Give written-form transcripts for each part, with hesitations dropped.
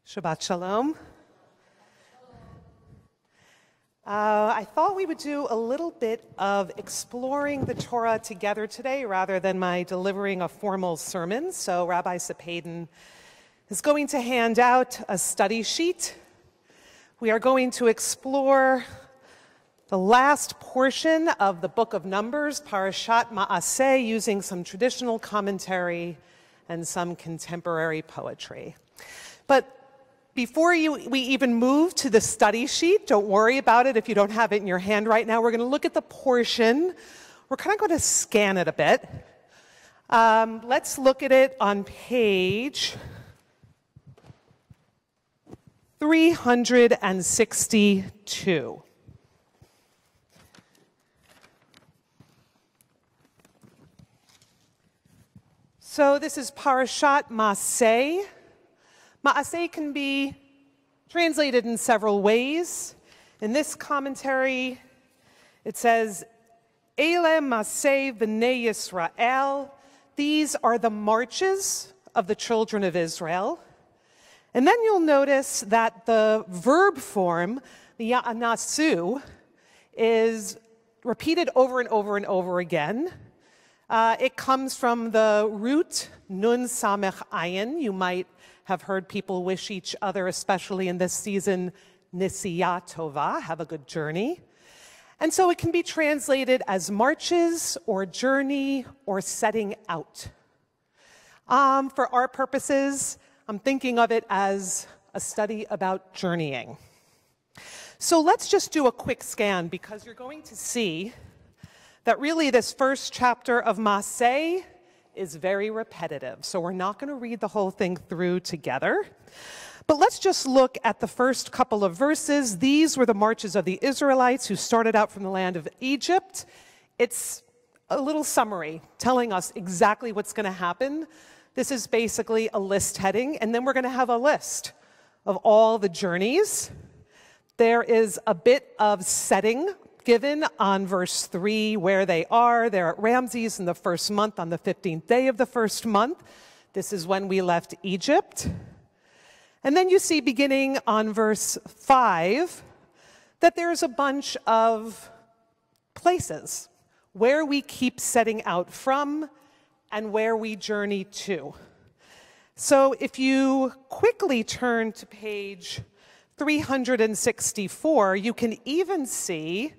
Shabbat Shalom. I thought we would do a little bit of exploring the Torah together today rather than my delivering a formal sermon. So Rabbi Sepeden is going to hand out a study sheet. We are going to explore the last portion of the book of Numbers, Parashat Ma'aseh, using some traditional commentary and some contemporary poetry. But before we even move to the study sheet, don't worry about it if you don't have it in your hand right now. We're going to look at the portion. We're kind of going to scan it a bit. Let's look at it on page 362. So this is Parashat Ma'aseh. Ma'aseh can be translated in several ways. In this commentary, it says, Eile Ma'aseh B'nei Yisrael. These are the marches of the children of Israel. And then you'll notice that the verb form, the ya'anasu, is repeated over and over and over again. It comes from the root nun samech ayin. You might have heard people wish each other, especially in this season, Nisiyah Tova, have a good journey. And so it can be translated as marches or journey or setting out. For our purposes, I'm thinking of it as a study about journeying. So let's just do a quick scan because you're going to see that really this first chapter of Ma'aseh is very repetitive. So we're not going to read the whole thing through together. But let's just look at the first couple of verses. These were the marches of the Israelites who started out from the land of Egypt. It's a little summary telling us exactly what's going to happen. This is basically a list heading, and then we're going to have a list of all the journeys. There is a bit of setting given on verse 3 where they are. They're at Ramses in the first month on the 15th day of the first month. This is when we left Egypt. And then you see beginning on verse 5 that there's a bunch of places where we keep setting out from and where we journey to. So if you quickly turn to page 364, you can even see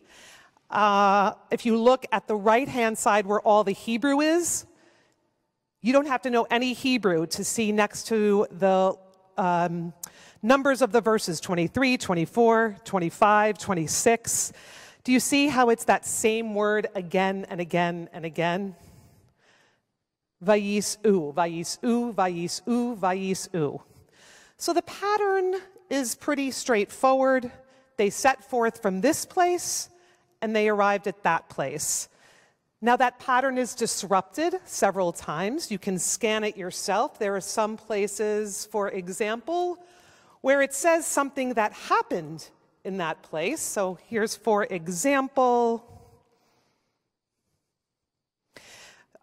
if you look at the right-hand side where all the Hebrew is, you don't have to know any Hebrew to see next to the numbers of the verses, 23, 24, 25, 26. Do you see how it's that same word again and again and again? Vayis'u, vayis'u, vayis'u, vayis'u. So the pattern is pretty straightforward. They set forth from this place, and they arrived at that place. Now that pattern is disrupted several times. You can scan it yourself. There are some places, for example, where it says something that happened in that place. So here's, for example,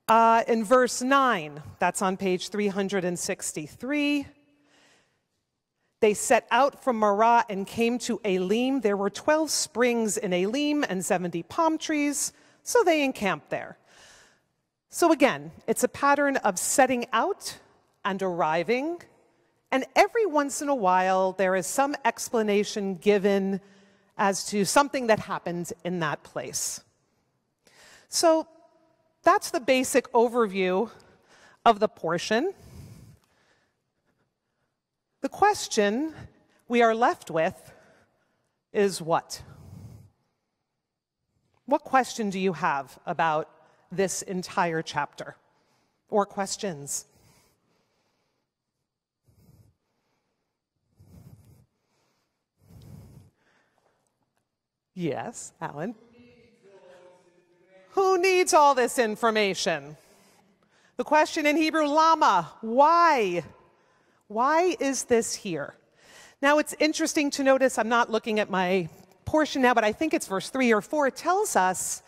in verse 9, that's on page 363. They set out from Marah and came to Elim. There were 12 springs in Elim and 70 palm trees, so they encamped there. So again, it's a pattern of setting out and arriving, and every once in a while there is some explanation given as to something that happened in that place. So that's the basic overview of the portion. The question we are left with is what? What question do you have about this entire chapter? Or questions? Yes, Alan? Who needs all this information? The question in Hebrew, lama, why? Why is this here? Now it's interesting to notice, I'm not looking at my portion now, but I think it's verse 3 or 4. It tells us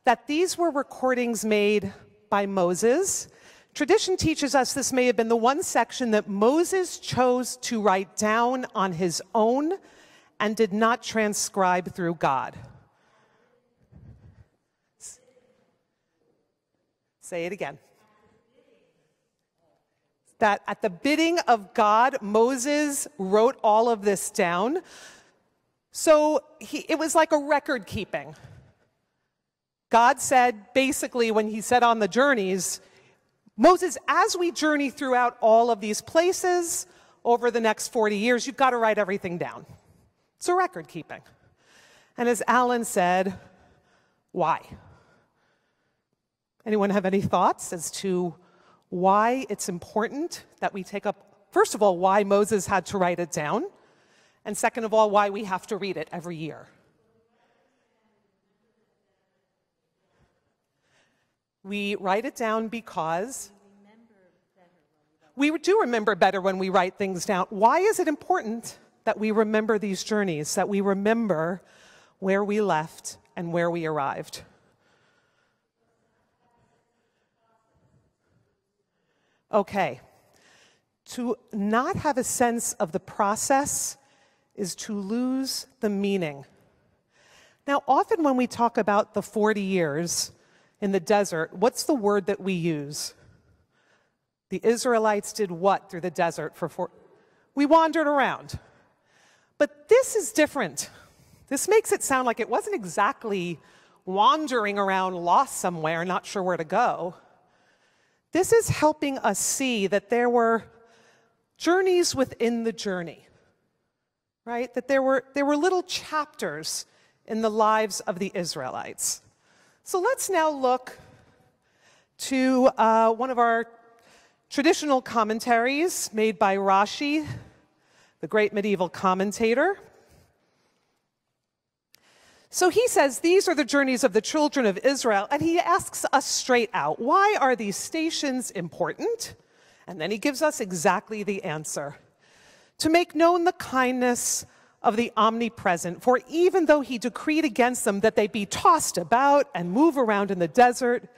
that these were recordings made by Moses Tradition teaches us this may have been the one section that Moses chose to write down on his own and did not transcribe through God. Say it again. That at the bidding of God, Moses wrote all of this down. So it was like a record keeping. God said, basically, when he said on the journeys, Moses, as we journey throughout all of these places over the next 40 years, you've got to write everything down. It's a record keeping. And as Alan said, why? Anyone have any thoughts as to why it's important that we take up, first of all, why Moses had to write it down, and second of all, why we have to read it every year? We write it down because we do remember better when we write things down. Why is it important that we remember these journeys, that we remember where we left and where we arrived? Okay, to not have a sense of the process is to lose the meaning. Now, often when we talk about the 40 years in the desert, what's the word that we use? The Israelites did what through the desert for 40? We wandered around. But this is different. This makes it sound like it wasn't exactly wandering around lost somewhere, not sure where to go. This is helping us see that there were journeys within the journey, right? That there were little chapters in the lives of the Israelites. So let's now look to one of our traditional commentaries made by Rashi, the great medieval commentator. So he says, these are the journeys of the children of Israel, and he asks us straight out, why are these stations important? And then he gives us exactly the answer. To make known the kindness of the omnipresent, for even though he decreed against them that they be tossed about and move around in the desert,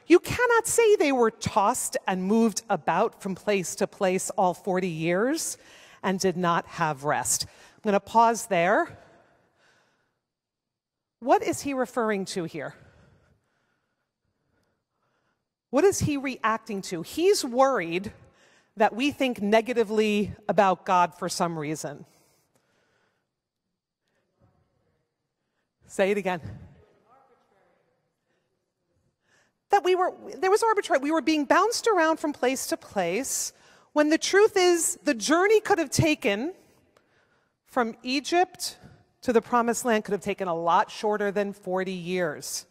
you cannot say they were tossed and moved about from place to place all 40 years and did not have rest. I'm going to pause there. What is he referring to here? What is he reacting to? He's worried that we think negatively about God for some reason. Say it again. That there was arbitrary. We were being bounced around from place to place, when the truth is the journey could have taken from Egypt to the Promised Land could have taken a lot shorter than 40 years.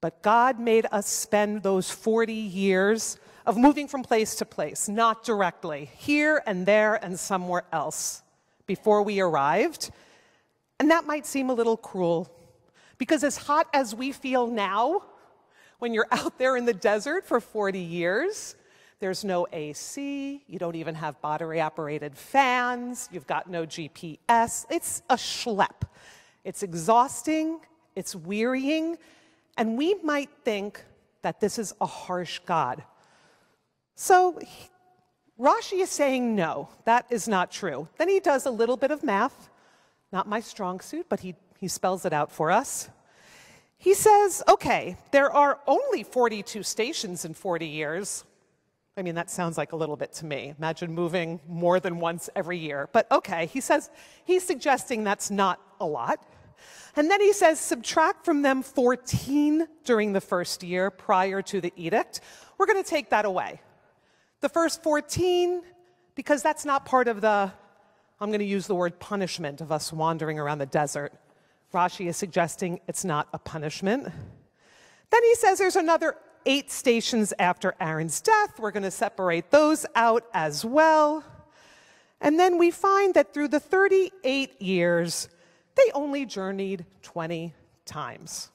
But God made us spend those 40 years of moving from place to place, not directly, here and there and somewhere else before we arrived. And that might seem a little cruel, because as hot as we feel now, when you're out there in the desert for 40 years, there's no AC, you don't even have battery-operated fans, you've got no GPS. It's a schlep. It's exhausting, it's wearying, and we might think that this is a harsh God. So Rashi is saying no, that is not true. Then he does a little bit of math, not my strong suit, but he spells it out for us. He says, okay, there are only 42 stations in 40 years. I mean, that sounds like a little bit to me. Imagine moving more than once every year. But okay, he says, he's suggesting that's not a lot. And then he says, subtract from them 14 during the first year prior to the edict. We're going to take that away. The first 14, because that's not part of the, I'm going to use the word punishment of us wandering around the desert. Rashi is suggesting it's not a punishment. Then he says there's another 8 stations after Aaron's death. We're going to separate those out as well. And then we find that through the 38 years, they only journeyed 20 times.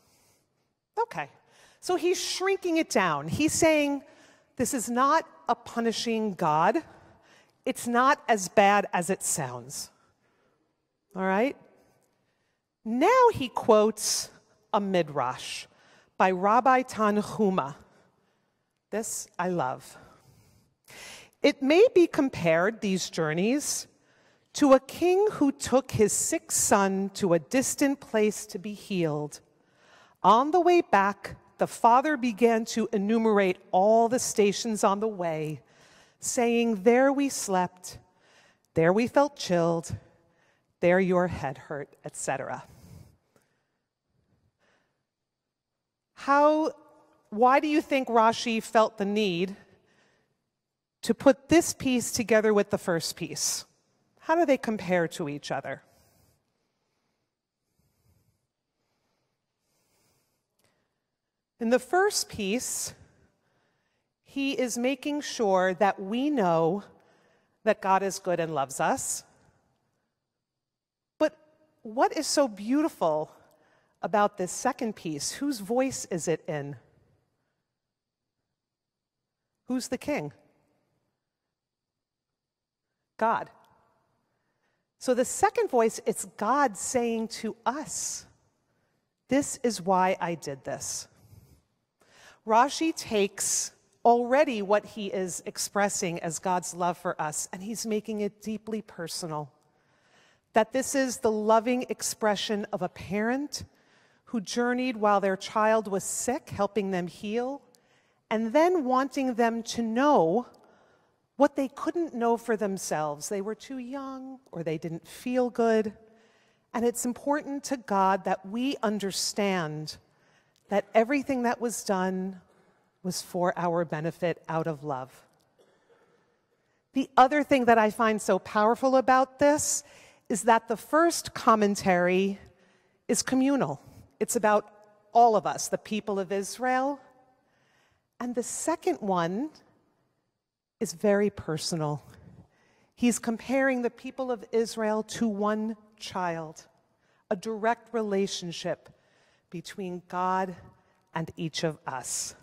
Okay, so he's shrinking it down. He's saying this is not a punishing God. It's not as bad as it sounds. All right? Now he quotes a midrash by Rabbi Tanhuma This I love. It may be compared, these journeys, to a king who took his sick son to a distant place to be healed. On the way back, the father began to enumerate all the stations on the way, saying, "There we slept, there we felt chilled, there your head hurt," etc. Why do you think Rashi felt the need to put this piece together with the first piece? How do they compare to each other? In the first piece, he is making sure that we know that God is good and loves us. But what is so beautiful about this second piece? Whose voice is it in? Who's the king? God. So the second voice, it's God saying to us, "This is why I did this." Rashi takes already what he is expressing as God's love for us, and he's making it deeply personal. That this is the loving expression of a parent who journeyed while their child was sick, helping them heal, and then wanting them to know what they couldn't know for themselves. They were too young, or they didn't feel good. And it's important to God that we understand that everything that was done was for our benefit out of love. The other thing that I find so powerful about this is that the first commentary is communal. It's about all of us, the people of Israel. And the second one is very personal. He's comparing the people of Israel to one child, a direct relationship between God and each of us.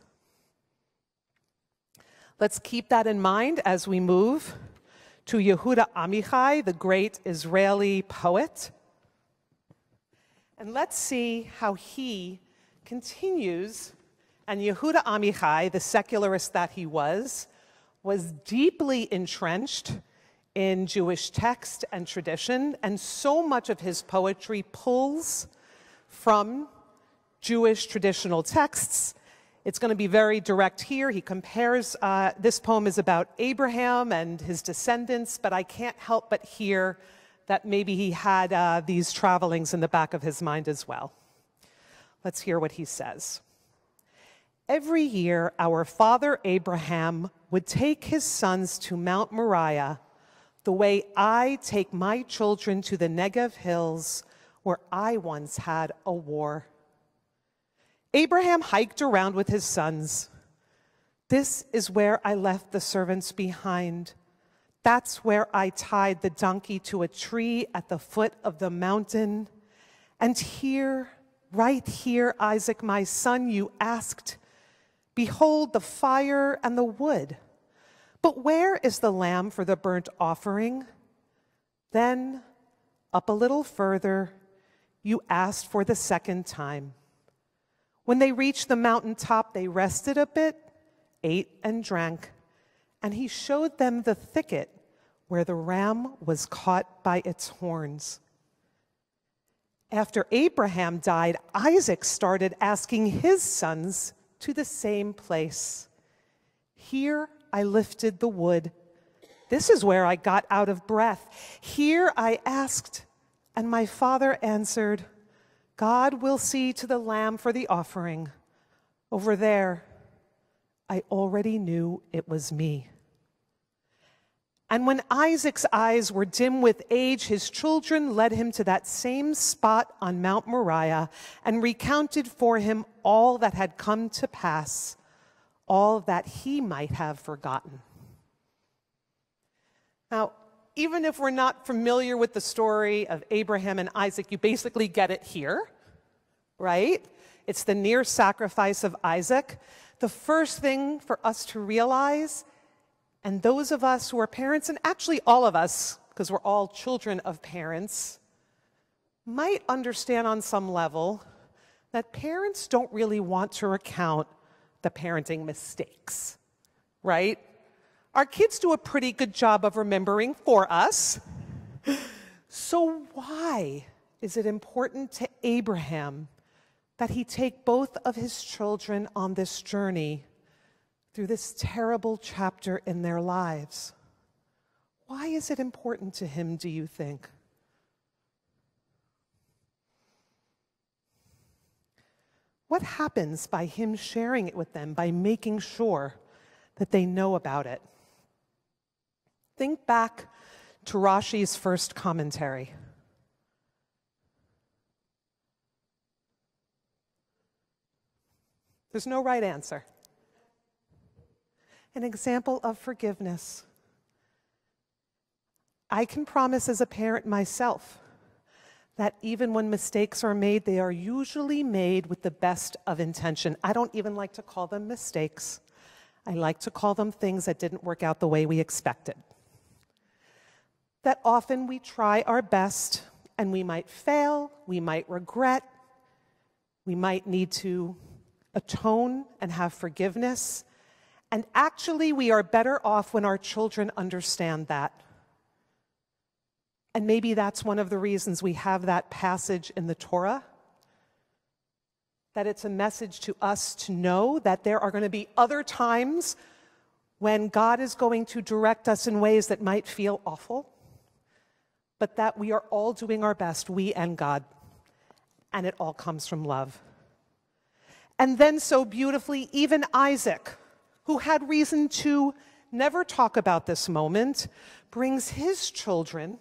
Let's keep that in mind as we move to Yehuda Amichai, the great Israeli poet. And let's see how he continues. And Yehuda Amichai, the secularist that he was deeply entrenched in Jewish text and tradition, and so much of his poetry pulls from Jewish traditional texts. It's going to be very direct here. He compares, this poem is about Abraham and his descendants, but I can't help but hear that maybe he had these travelings in the back of his mind as well. Let's hear what he says. Every year, our father Abraham would take his sons to Mount Moriah the way I take my children to the Negev hills where I once had a war. Abraham hiked around with his sons. This is where I left the servants behind. That's where I tied the donkey to a tree at the foot of the mountain. And here, right here, Isaac, my son, you asked, behold the fire and the wood. But where is the lamb for the burnt offering? Then, up a little further, you asked for the second time. When they reached the mountaintop, they rested a bit, ate and drank, and he showed them the thicket where the ram was caught by its horns. After Abraham died, Isaac started asking his sons to the same place. Here I lifted the wood. This is where I got out of breath. Here I asked, and my father answered, God will see to the lamb for the offering. Over there, I already knew it was me. And when Isaac's eyes were dim with age, his children led him to that same spot on Mount Moriah and recounted for him all that had come to pass, all that he might have forgotten. Now, even if we're not familiar with the story of Abraham and Isaac, you basically get it here, right? It's the near sacrifice of Isaac. The first thing for us to realize, and those of us who are parents, and actually all of us, because we're all children of parents, might understand on some level that parents don't really want to recount the parenting mistakes, right? Our kids do a pretty good job of remembering for us. So why is it important to Abraham that he take both of his children on this journey through this terrible chapter in their lives? Why is it important to him, do you think? What happens by him sharing it with them, by making sure that they know about it? Think back to Rashi's first commentary. There's no right answer. An example of forgiveness. I can promise as a parent myself that even when mistakes are made, they are usually made with the best of intention. I don't even like to call them mistakes. I like to call them things that didn't work out the way we expected. That often we try our best and we might fail, we might regret, we might need to atone and have forgiveness. And actually, we are better off when our children understand that. And maybe that's one of the reasons we have that passage in the Torah, that it's a message to us to know that there are going to be other times when God is going to direct us in ways that might feel awful, but that we are all doing our best, we and God, and it all comes from love. And then so beautifully, even Isaac, who had reason to never talk about this moment, brings his children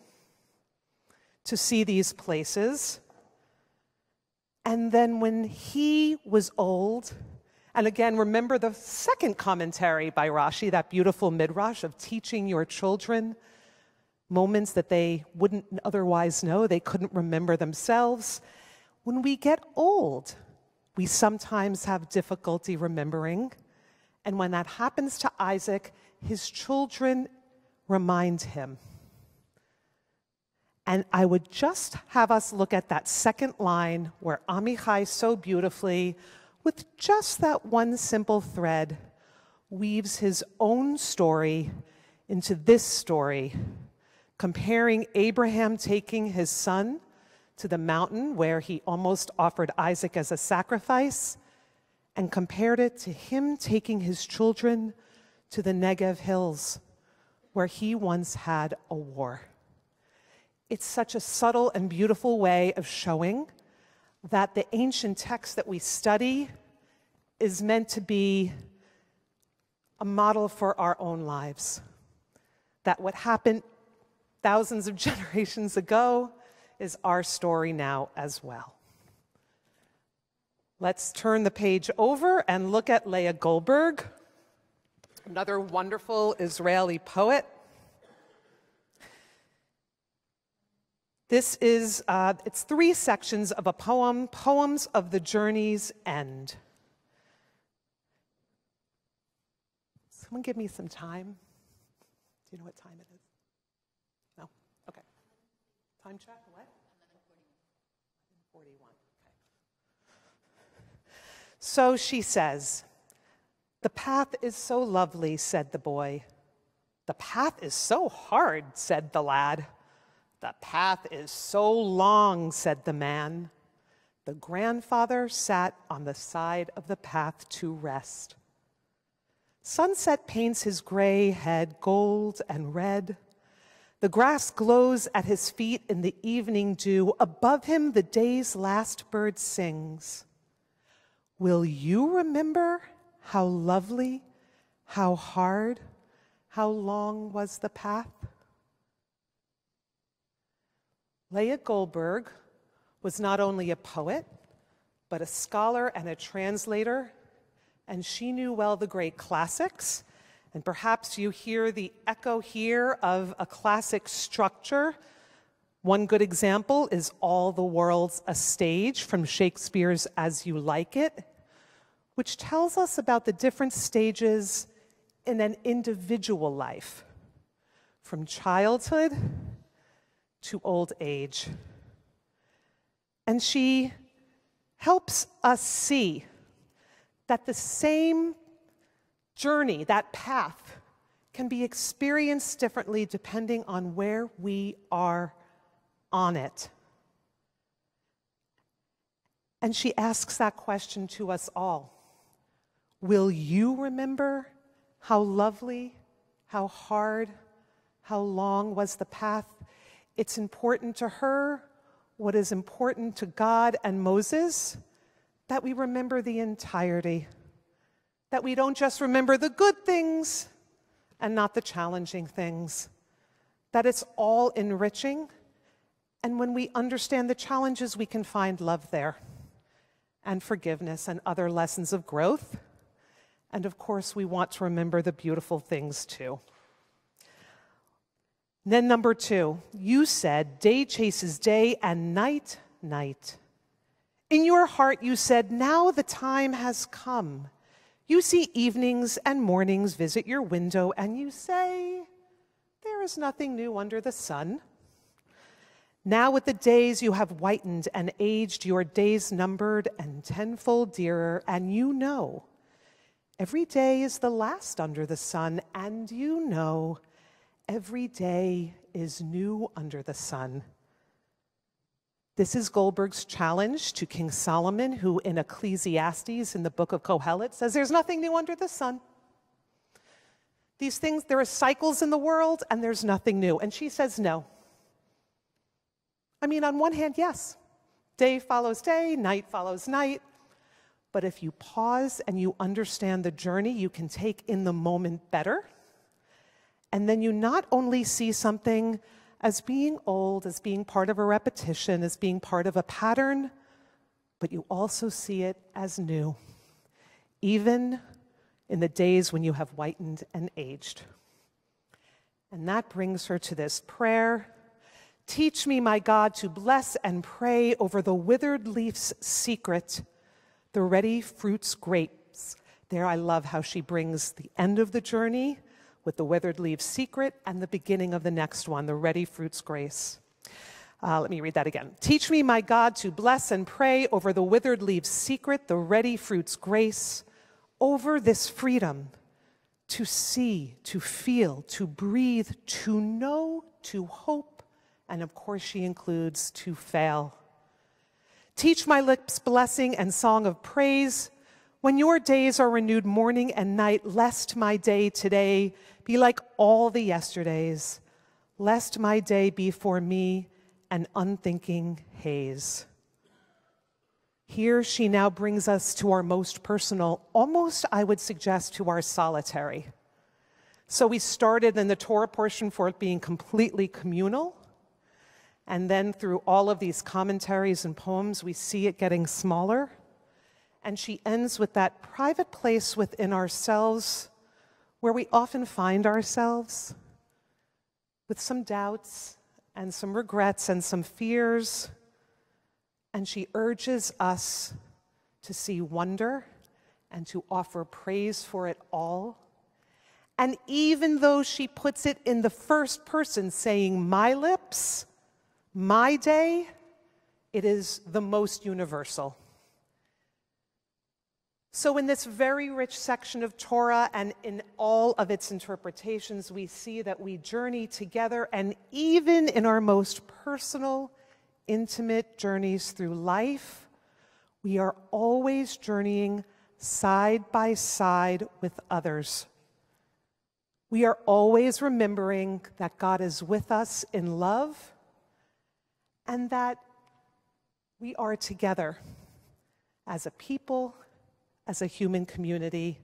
to see these places. And then when he was old, and again, remember the second commentary by Rashi, that beautiful midrash of teaching your children moments that they wouldn't otherwise know, they couldn't remember themselves. When we get old, we sometimes have difficulty remembering. And when that happens to Isaac, his children remind him. And I would just have us look at that second line where Amichai so beautifully, with just that one simple thread, weaves his own story into this story, comparing Abraham taking his son to the mountain where he almost offered Isaac as a sacrifice, and compared it to him taking his children to the Negev hills where he once had a war. It's such a subtle and beautiful way of showing that the ancient text that we study is meant to be a model for our own lives. That what happened thousands of generations ago is our story now as well. Let's turn the page over and look at Leah Goldberg, another wonderful Israeli poet. This is, it's 3 sections of a poem, Poems of the Journey's End. Someone give me some time. Do you know what time it is? No? Okay. Time check, what? 11:41. Okay. So she says, "The path is so lovely," said the boy. "The path is so hard," said the lad. "The path is so long," said the man. The grandfather sat on the side of the path to rest. Sunset paints his gray head gold and red. The grass glows at his feet in the evening dew. Above him the day's last bird sings. Will you remember how lovely, how hard, how long was the path? Leah Goldberg was not only a poet, but a scholar and a translator, and she knew well the great classics. And perhaps you hear the echo here of a classic structure. One good example is All the World's a Stage from Shakespeare's As You Like It, which tells us about the different stages in an individual life, from childhood to old age. And she helps us see that the same journey, that path, can be experienced differently depending on where we are on it. And she asks that question to us all. Will you remember how lovely, how hard, how long was the path? It's important to her, what is important to God and Moses, that we remember the entirety, that we don't just remember the good things and not the challenging things, that it's all enriching, and when we understand the challenges, we can find love there, and forgiveness and other lessons of growth. And of course, we want to remember the beautiful things too. Then number 2, you said, day chases day and night, night. In your heart you said, now the time has come. You see evenings and mornings visit your window and you say, there is nothing new under the sun. Now with the days you have whitened and aged, your days numbered and tenfold dearer, and you know every day is the last under the sun, and you know every day is new under the sun. This is Goldberg's challenge to King Solomon, who in Ecclesiastes, in the book of Kohelet, says there's nothing new under the sun. These things, there are cycles in the world, and there's nothing new. And she says no. I mean, on one hand, yes. Day follows day, night follows night. But if you pause and you understand the journey, you can take in the moment better. And then you not only see something as being old, as being part of a repetition, as being part of a pattern, but you also see it as new, even in the days when you have whitened and aged. And that brings her to this prayer. Teach me, my God, to bless and pray over the withered leaf's secret, the ready fruit's grapes. There I love how she brings the end of the journey with the withered leaf's secret and the beginning of the next one, the ready fruit's grace. Let me read that again. Teach me, my God, to bless and pray over the withered leaf's secret, the ready fruit's grace, over this freedom to see, to feel, to breathe, to know, to hope, and of course she includes to fail. Teach my lips blessing and song of praise when your days are renewed morning and night, lest my day today be like all the yesterdays, lest my day be for me an unthinking haze. Here she now brings us to our most personal, almost I would suggest to our solitary. So we started in the Torah portion for it being completely communal, and then through all of these commentaries and poems, we see it getting smaller. And she ends with that private place within ourselves where we often find ourselves with some doubts and some regrets and some fears. And she urges us to see wonder and to offer praise for it all. And even though she puts it in the first person, saying, my lips, my day, it is the most universal. So in this very rich section of Torah and in all of its interpretations, we see that we journey together, and even in our most personal, intimate journeys through life, we are always journeying side by side with others. We are always remembering that God is with us in love, and that we are together as a people, as a human community,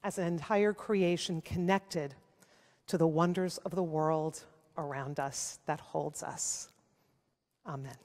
as an entire creation connected to the wonders of the world around us that holds us. Amen.